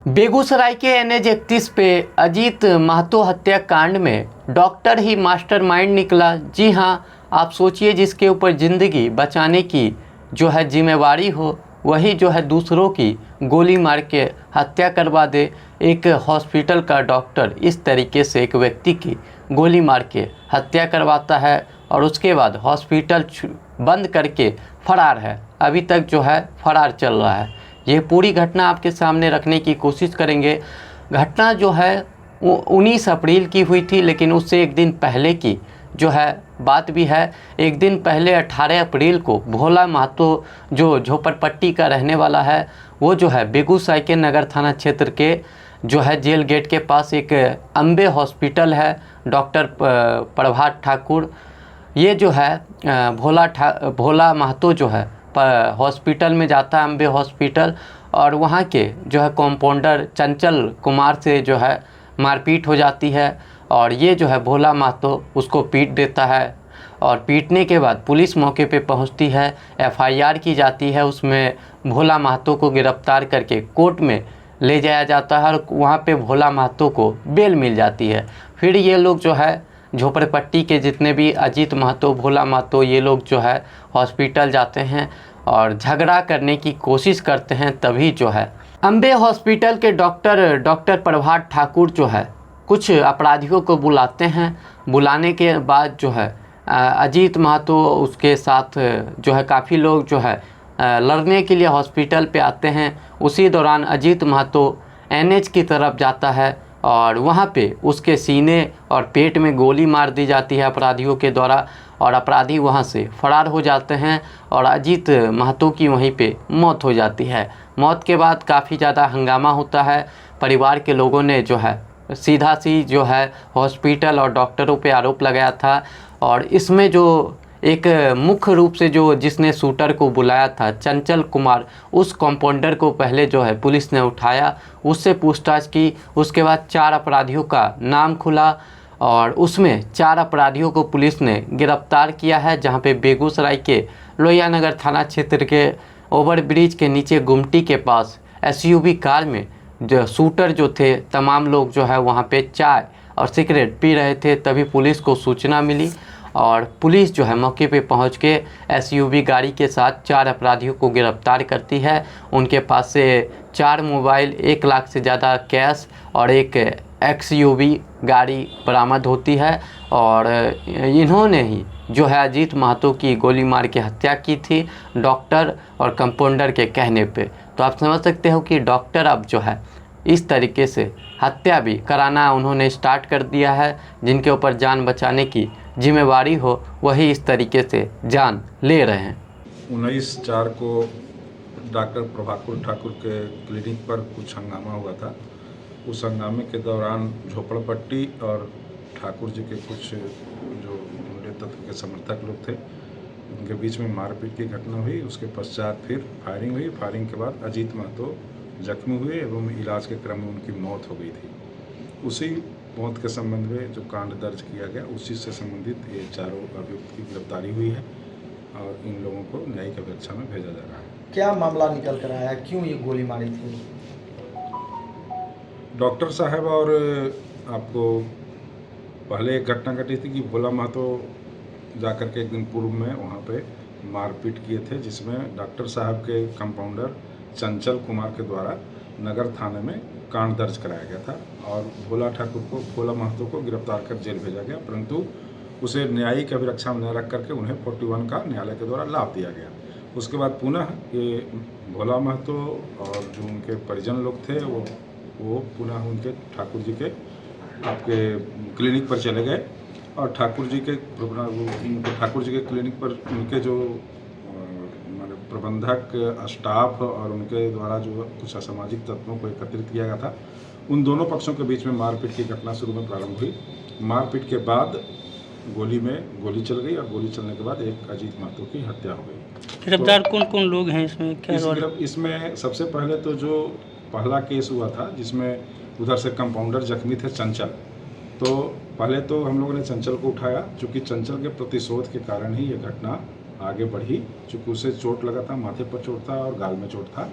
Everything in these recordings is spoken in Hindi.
बेगूसराय के NH-31 पे अजीत महतो हत्याकांड में डॉक्टर ही मास्टरमाइंड निकला। जी हाँ, आप सोचिए, जिसके ऊपर ज़िंदगी बचाने की जो है जिम्मेवारी हो, वही जो है दूसरों की गोली मार के हत्या करवा दे। एक हॉस्पिटल का डॉक्टर इस तरीके से एक व्यक्ति की गोली मार के हत्या करवाता है और उसके बाद हॉस्पिटल बंद करके फरार है। अभी तक जो है फरार चल रहा है। ये पूरी घटना आपके सामने रखने की कोशिश करेंगे। घटना जो है वो 19 अप्रैल की हुई थी, लेकिन उससे एक दिन पहले की जो है बात भी है। एक दिन पहले 18 अप्रैल को भोला महतो जो झोपड़पट्टी का रहने वाला है, वो जो है बेगूसराय के नगर थाना क्षेत्र के जो है जेल गेट के पास एक अम्बे हॉस्पिटल है, डॉक्टर प्रभात ठाकुर, ये जो है भोला महतो जो है हॉस्पिटल में जाता है, अम्बे हॉस्पिटल, और वहाँ के जो है कंपाउंडर चंचल कुमार से जो है मारपीट हो जाती है और ये जो है भोला महतो उसको पीट देता है। और पीटने के बाद पुलिस मौके पे पहुंचती है, FIR की जाती है, उसमें भोला महतो को गिरफ्तार करके कोर्ट में ले जाया जाता है और वहाँ पे भोला महतो को बेल मिल जाती है। फिर ये लोग जो है झोपड़पट्टी के जितने भी अजीत महतो, भोला महतो, ये लोग जो है हॉस्पिटल जाते हैं और झगड़ा करने की कोशिश करते हैं। तभी जो है अम्बे हॉस्पिटल के डॉक्टर प्रभात ठाकुर जो है कुछ अपराधियों को बुलाते हैं। बुलाने के बाद जो है अजीत महतो उसके साथ जो है काफ़ी लोग जो है लड़ने के लिए हॉस्पिटल पे आते हैं। उसी दौरान अजीत महतो NH की तरफ जाता है और वहाँ पे उसके सीने और पेट में गोली मार दी जाती है अपराधियों के द्वारा और अपराधी वहाँ से फरार हो जाते हैं और अजीत महतो की वहीं पे मौत हो जाती है। मौत के बाद काफ़ी ज़्यादा हंगामा होता है। परिवार के लोगों ने जो है सीधा सी जो है हॉस्पिटल और डॉक्टरों पे आरोप लगाया था और इसमें जो एक मुख्य रूप से जो जिसने शूटर को बुलाया था चंचल कुमार, उस कंपाउंडर को पहले जो है पुलिस ने उठाया, उससे पूछताछ की। उसके बाद 4 अपराधियों का नाम खुला और उसमें 4 अपराधियों को पुलिस ने गिरफ्तार किया है, जहां पे बेगूसराय के लोहिया नगर थाना क्षेत्र के ओवरब्रिज के नीचे गुमटी के पास SUV कार में जो शूटर जो थे तमाम लोग जो है वहाँ पे चाय और सिगरेट पी रहे थे। तभी पुलिस को सूचना मिली और पुलिस जो है मौके पे पहुंच के SUV गाड़ी के साथ 4 अपराधियों को गिरफ्तार करती है। उनके पास से 4 मोबाइल, 1 लाख से ज़्यादा कैश और एक XUV गाड़ी बरामद होती है और इन्होंने ही जो है अजीत महतो की गोली मार के हत्या की थी डॉक्टर और कंपाउंडर के कहने पे। तो आप समझ सकते हो कि डॉक्टर अब जो है इस तरीके से हत्या भी कराना उन्होंने स्टार्ट कर दिया है। जिनके ऊपर जान बचाने की जिम्मेवारी हो वही इस तरीके से जान ले रहे हैं। 19/4 को डॉक्टर प्रभाकर ठाकुर के क्लिनिक पर कुछ हंगामा हुआ था। उस हंगामे के दौरान झोपड़पट्टी और ठाकुर जी के कुछ जो उनके तत्व के समर्थक लोग थे, उनके बीच में मारपीट की घटना हुई। उसके पश्चात फिर फायरिंग हुई। फायरिंग के बाद अजीत महतो जख्मी हुए एवं इलाज के क्रम में उनकी मौत हो गई थी। उसी मौत के संबंध में जो कांड दर्ज किया गया, उसी से संबंधित ये चारों अभियुक्त की गिरफ्तारी हुई है और इन लोगों को न्यायिक अभिरक्षा में भेजा जा रहा है। क्या मामला निकल कर आया, क्यों ये गोली मारी थी? डॉक्टर साहब और आपको पहले एक घटना घटी थी कि भोला महतो जाकर के एक दिन पूर्व में वहाँ पे मारपीट किए थे, जिसमें डॉक्टर साहब के कंपाउंडर चंचल कुमार के द्वारा नगर थाने में कांड दर्ज कराया गया था और भोला महतो को गिरफ्तार कर जेल भेजा गया, परंतु उसे न्यायिक अभिरक्षा में न रख करके उन्हें 41 का न्यायालय के द्वारा लाभ दिया गया। उसके बाद पुनः ये भोला महतो और जो उनके परिजन लोग थे वो पुनः उनके ठाकुर जी के आपके क्लिनिक पर चले गए और ठाकुर जी के क्लिनिक पर उनके जो प्रबंधक स्टाफ और उनके द्वारा जो कुछ असामाजिक तत्वों को एकत्रित किया गया था, उन दोनों पक्षों के बीच में मारपीट की घटना शुरू में प्रारंभ हुई। मारपीट के बाद गोली चल गई और गोली चलने के बाद एक अजीत महतो की हत्या हो गई। गिरफ्तार कौन कौन लोग हैं इसमें, क्या इसमें सबसे पहले तो जो पहला केस हुआ था जिसमें उधर से कंपाउंडर जख्मी थे चंचल, तो पहले तो हम लोगों ने चंचल को उठाया, चूँकि चंचल के प्रतिशोध के कारण ही ये घटना आगे बढ़ी, चूँकि उसे चोट लगा था, माथे पर चोट था और गाल में चोट था।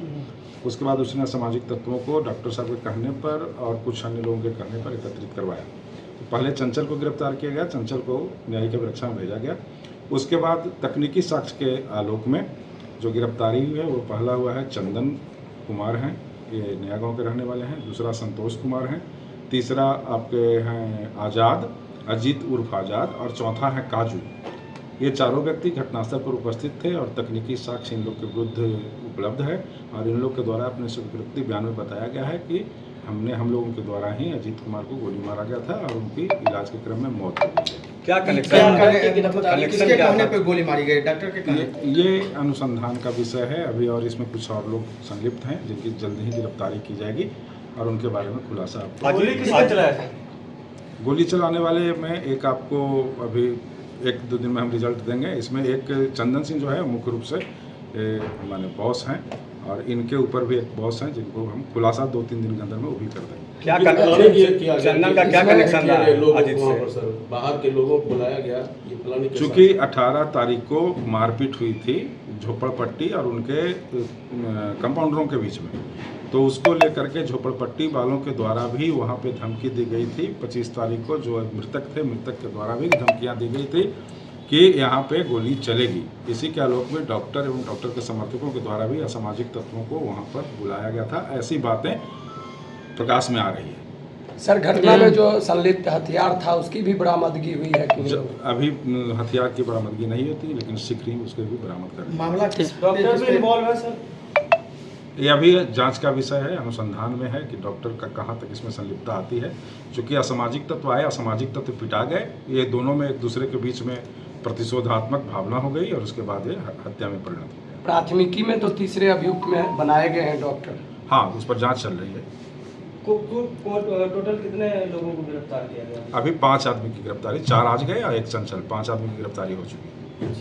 उसके बाद उसने असामाजिक तत्वों को डॉक्टर साहब के कहने पर और कुछ अन्य लोगों के कहने पर एकत्रित करवाया। तो पहले चंचल को गिरफ्तार किया गया, चंचल को न्यायिक अभिरक्षा में भेजा गया। उसके बाद तकनीकी साक्ष्य के आलोक में जो गिरफ्तारी हुई है वो पहला हुआ है चंदन कुमार हैं, ये नया गांव के रहने वाले हैं। दूसरा संतोष कुमार हैं। तीसरा आपके हैं आज़ाद, अजीत उर्फ आज़ाद, और चौथा है काजू। ये चारों व्यक्ति घटनास्थल पर उपस्थित थे और तकनीकी साक्ष्य इन लोग के विरुद्ध उपलब्ध है और इन लोग के द्वारा अपने स्वीकृति बयान में बताया गया है कि हम लोगों के द्वारा ही अजीत कुमार को गोली मारा गया था और उनकी इलाज के क्रम में मौत हो गई है। क्या किसके कहने पे गोली मारी गई? डॉक्टर के कहने? ये अनुसंधान का विषय है अभी, और इसमें कुछ और लोग संलिप्त हैं जिनकी जल्द ही गिरफ्तारी की जाएगी और उनके बारे में खुलासा गोली चलाने वाले में एक आपको अभी 1-2 दिन में हम रिजल्ट देंगे। इसमें एक चंदन सिंह जो है मुख्य रूप से माने बॉस हैं और इनके ऊपर भी एक बॉस हैं जिनको हम खुलासा 2-3 दिन के अंदर में वो भी कर देंगे। क्या चंदन का क्या कनेक्शन रहा अजीत से? बाहर के लोगों को बुलाया गया, ये प्लानिंग के चूँकि 18 तारीख को मारपीट हुई थी झोपड़पट्टी और उनके कंपाउंडरों के बीच में, तो उसको लेकर के झोपड़पट्टी वालों के द्वारा भी वहाँ पे धमकी दी गई थी। 25 तारीख को जो मृतक थे, मृतक के द्वारा भी धमकियाँ दी गई थी कि यहाँ पे गोली चलेगी। इसी के आलोक में डॉक्टर एवं डॉक्टर के समर्थकों के द्वारा भी असामाजिक तत्वों को वहाँ पर बुलाया गया था। ऐसी बातें प्रकाश में आ रही है। सर, घटना में जो संलिप्त हथियार था उसकी भी बरामदगी हुई है कि अभी हथियार की बरामदगी नहीं होती, लेकिन शीघ्र ही उसके भी बरामद कर मामला डॉक्टर भी इन्वॉल्व है सर? ये अभी जांच का विषय है, अनुसंधान में है कि डॉक्टर का कहाँ तक इसमें संलिप्तता आती है। चूँकि असामाजिक तत्व आए, असामाजिक तत्व पिटा गए, ये दोनों में एक दूसरे के बीच में प्रतिशोधात्मक भावना हो गई और उसके बाद ये हत्या में परिणत हो गया। प्राथमिकी में तो तीसरे अभियुक्त में बनाए गए हैं डॉक्टर। हाँ, उस पर जांच चल रही है। टोटल कितने लोगों को गिरफ्तार किया गया? अभी 5 आदमी की गिरफ्तारी, 4 आज गए और 1 चंचल, 5 आदमी की गिरफ्तारी हो चुकी है।